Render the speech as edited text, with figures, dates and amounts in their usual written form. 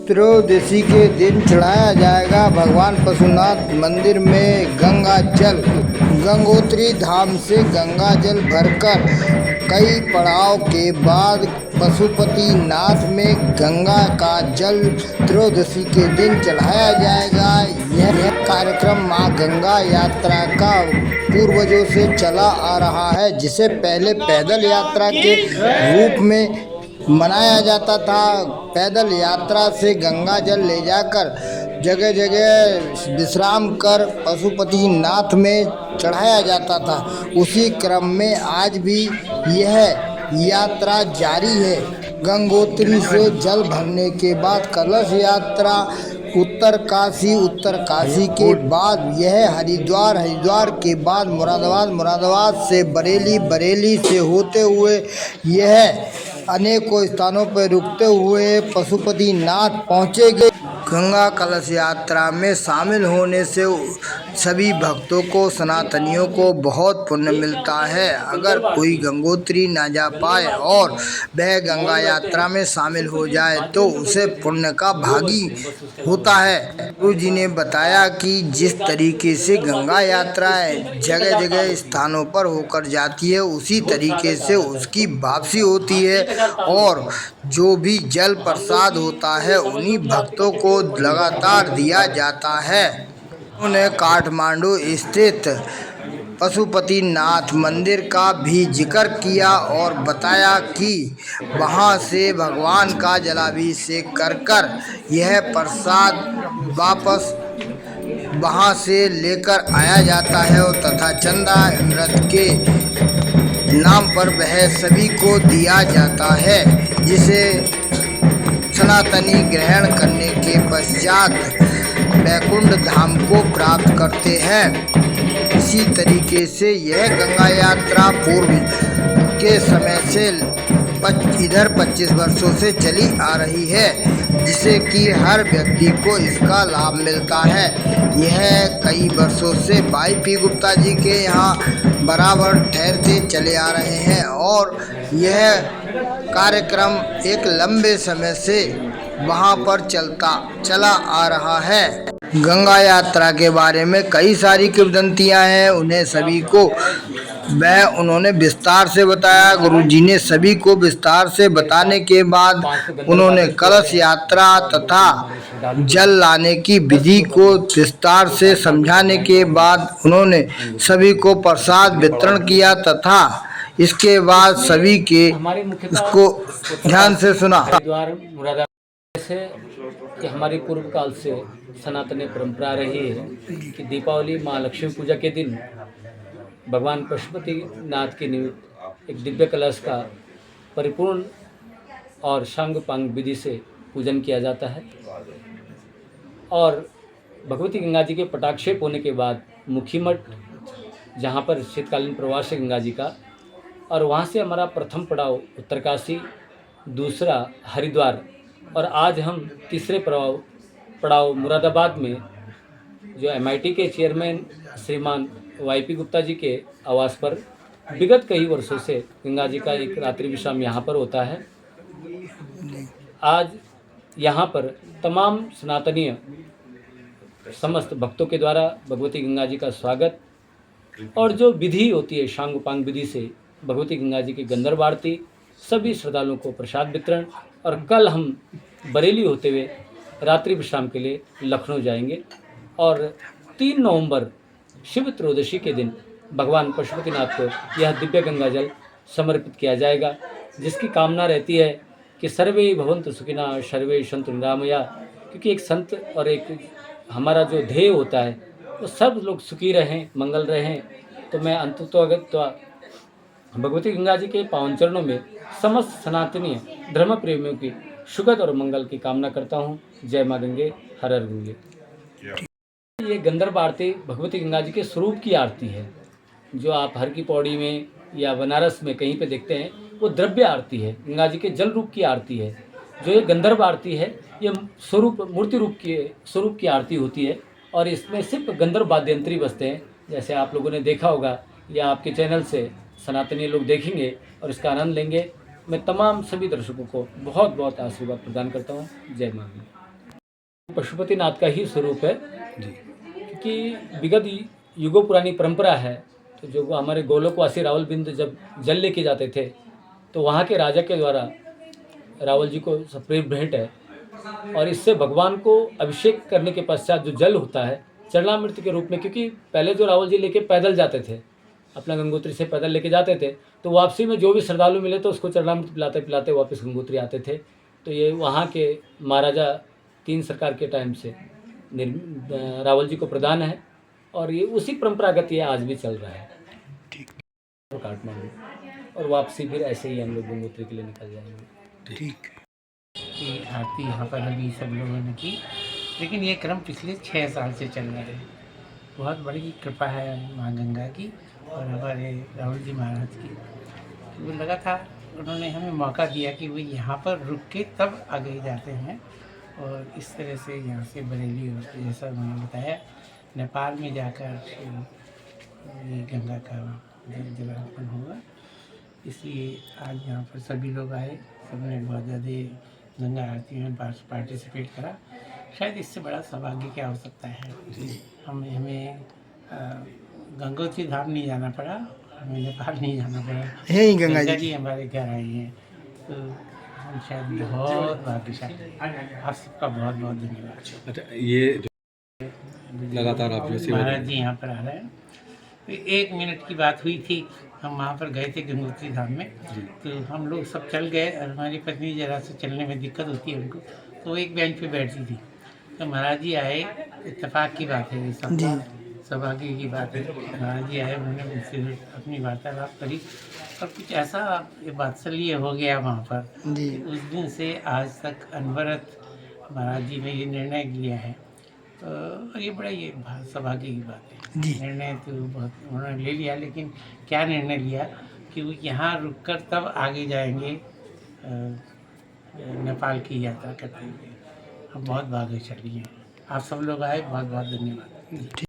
त्रयोदशी के दिन चढ़ाया जाएगा भगवान पशुपतिनाथ मंदिर में गंगा जल। गंगोत्री धाम से गंगा जल भरकर कई पड़ाव के बाद पशुपतिनाथ में गंगा का जल त्रयोदशी के दिन चढ़ाया जाएगा। यह कार्यक्रम मां गंगा यात्रा का पूर्वजों से चला आ रहा है, जिसे पहले पैदल यात्रा के रूप में मनाया जाता था। पैदल यात्रा से गंगा जल ले जाकर जगह जगह विश्राम कर पशुपतिनाथ में चढ़ाया जाता था। उसी क्रम में आज भी यह यात्रा जारी है। गंगोत्री से जल भरने के बाद कलश यात्रा उत्तर काशी के बाद यह हरिद्वार के बाद मुरादाबाद से बरेली से होते हुए यह अनेकों स्थानों पर रुकते हुए पशुपतिनाथ पहुँचेंगे। गंगा कलश यात्रा में शामिल होने से सभी भक्तों को, सनातनियों को बहुत पुण्य मिलता है। अगर कोई गंगोत्री ना जा पाए और वह गंगा यात्रा में शामिल हो जाए तो उसे पुण्य का भागी होता है। गुरु जी ने बताया कि जिस तरीके से गंगा यात्रा जगह जगह स्थानों पर होकर जाती है, उसी तरीके से उसकी वापसी होती है और जो भी जल प्रसाद होता है उन्हीं भक्तों को लगातार दिया जाता है। उन्होंने काठमांडू स्थित पशुपतिनाथ मंदिर का भी जिक्र किया और बताया कि वहां से भगवान का जलाभिषेक कर यह प्रसाद वापस वहां से लेकर आया जाता है और तथा चंदा व्रत के नाम पर वह सभी को दिया जाता है, जिसे सनातनी ग्रहण करने के पश्चात वैकुंठ धाम को प्राप्त करते हैं। इसी तरीके से यह गंगा यात्रा पूर्व के समय से इधर 25 वर्षों से चली आ रही है, जिसे कि हर व्यक्ति को इसका लाभ मिलता है। यह कई वर्षों से भाई पी गुप्ता जी के यहाँ बराबर ठहरते चले आ रहे हैं और यह कार्यक्रम एक लंबे समय से वहां पर चला आ रहा है। गंगा यात्रा के बारे में कई सारी किंवदंतियां हैं, उन्हें सभी को उन्होंने विस्तार से बताया। गुरुजी ने सभी को विस्तार से बताने के बाद उन्होंने कलश यात्रा तथा जल लाने की विधि को विस्तार से समझाने के बाद उन्होंने सभी को प्रसाद वितरण किया तथा इसके बाद सभी के उसको ध्यान से सुना। से कि हमारी पूर्व काल से सनातनी परंपरा रही है कि दीपावली महालक्ष्मी पूजा के दिन भगवान पशुपतिनाथ के निमित्त एक दिव्य कलश का परिपूर्ण और शांग पांग विधि से पूजन किया जाता है और भगवती गंगा जी के पटाक्षेप होने के बाद मुखी मठ, जहाँ पर शीतकालीन प्रवास है गंगा जी का, और वहाँ से हमारा प्रथम पड़ाव उत्तरकाशी, दूसरा हरिद्वार और आज हम तीसरे पड़ाव मुरादाबाद में जो MIT के चेयरमैन श्रीमान YP गुप्ता जी के आवास पर विगत कई वर्षों से गंगा जी का एक रात्रि विश्राम यहाँ पर होता है। आज यहाँ पर तमाम सनातनीय समस्त भक्तों के द्वारा भगवती गंगा जी का स्वागत और जो विधि होती है शांग पांग विधि से भगवती गंगा जी की गंधर्व आरती, सभी श्रद्धालुओं को प्रसाद वितरण और कल हम बरेली होते हुए रात्रि विश्राम के लिए लखनऊ जाएंगे और 3 नवंबर शिव त्रयोदशी के दिन भगवान पशुपतिनाथ को यह दिव्य गंगा जल समर्पित किया जाएगा, जिसकी कामना रहती है कि सर्वे भवन्तु सुखिनः सर्वे सन्तु निरामया, क्योंकि एक संत और एक हमारा जो ध्येय होता है वो सब लोग सुखी रहें, मंगल रहें। तो मैं अंततोगत्वा भगवती गंगा जी के पावन चरणों में समस्त सनातनीय धर्म प्रेमियों की सुखद और मंगल की कामना करता हूँ। जय माँ गंगे, हर हर गंगे। ये गंधर्व आरती भगवती गंगा जी के स्वरूप की आरती है, जो आप हर की पौड़ी में या बनारस में कहीं पे देखते हैं, वो द्रव्य आरती है, गंगा जी के जल रूप की आरती है। जो ये गंधर्व आरती है ये मूर्ति रूप की आरती होती है और इसमें सिर्फ गंधर्व वाद्य यंत्री बजते हैं, जैसे आप लोगों ने देखा होगा या आपके चैनल से सनातनी लोग देखेंगे और इसका आनंद लेंगे। मैं तमाम सभी दर्शकों को बहुत बहुत आशीर्वाद प्रदान करता हूँ। जय माँ। पशुपतिनाथ का ही स्वरूप है, क्योंकि विगत युगों पुरानी परंपरा है। तो जो वो हमारे गोलोकवासी रावल बिंद जब जल लेके जाते थे, तो वहाँ के राजा के द्वारा रावल जी को सप्रेम भेंट है, और इससे भगवान को अभिषेक करने के पश्चात जो जल होता है चरणामृत के रूप में, क्योंकि पहले जो रावल जी लेके पैदल जाते थे, अपना गंगोत्री से पैदल लेके जाते थे, तो वापसी में जो भी श्रद्धालु मिले तो उसको चरणामृत पिलाते पिलाते वापस गंगोत्री आते थे। तो ये वहाँ के महाराजा तीन सरकार के टाइम से रावल जी को प्रदान है, और ये उसी परंपरागत ये आज भी चल रहा है। और काठमांडू और वापसी फिर ऐसे ही हम लोग गंगोत्री के लिए निकल जाएंगे। ठीक। की आरती यहाँ पर अभी सब लोगों ने की, लेकिन ये क्रम पिछले 6 साल से चल रहा है। बहुत बड़ी कृपा है माँ गंगा की और हमारे राहुल जी महाराज की। वो लगा था, उन्होंने हमें मौका दिया कि वो यहाँ पर रुक के तब आगे जाते हैं, और इस तरह से यहाँ से बरेली होते, जैसा उन्होंने बताया, नेपाल में जाकर ये गंगा का जलार्पण होगा। इसलिए आज यहाँ पर सभी लोग आए, सबने बहुत ज़्यादा गंगा आरती में पार्टिसिपेट करा। शायद इससे बड़ा सौभाग्य क्या हो सकता है। हमें गंगोत्री धाम नहीं जाना पड़ा, हमें नेपाल नहीं जाना पड़ा, यही गंगा जी हमारे घर आई हैं। तो हम शायद बहुत भाग्यशाली। आप सबका बहुत बहुत धन्यवाद। अच्छा, ये लगातार आप जैसे महाराज जी यहाँ पर आ रहे हैं। तो 1 मिनट की बात हुई थी, हम वहाँ पर गए थे गंगोत्री धाम में, तो हम लोग सब चल गए, और हमारी पत्नी जरा से चलने में दिक्कत होती है उनको, तो वो एक बेंच पे बैठती थी। तो महाराज जी आए, इत्तेफाक की बात है, ये सब सौभाग्य की बात है। महाराज जी आए, उन्होंने मुझसे अपनी वार्तालाप करी, और कुछ ऐसा वात्सल्य हो गया वहाँ पर। उस दिन से आज तक अनवरत महाराज जी ने ये निर्णय लिया है, तो ये बड़ा ये सौभाग्य की बात है। निर्णय तो बहुत उन्होंने ले लिया, लेकिन क्या निर्णय लिया कि वो यहाँ रुककर तब आगे जाएंगे नेपाल की यात्रा करते हुए। हम बहुत भाग्यशाली हैं। आप सब लोग आए, बहुत बहुत धन्यवाद।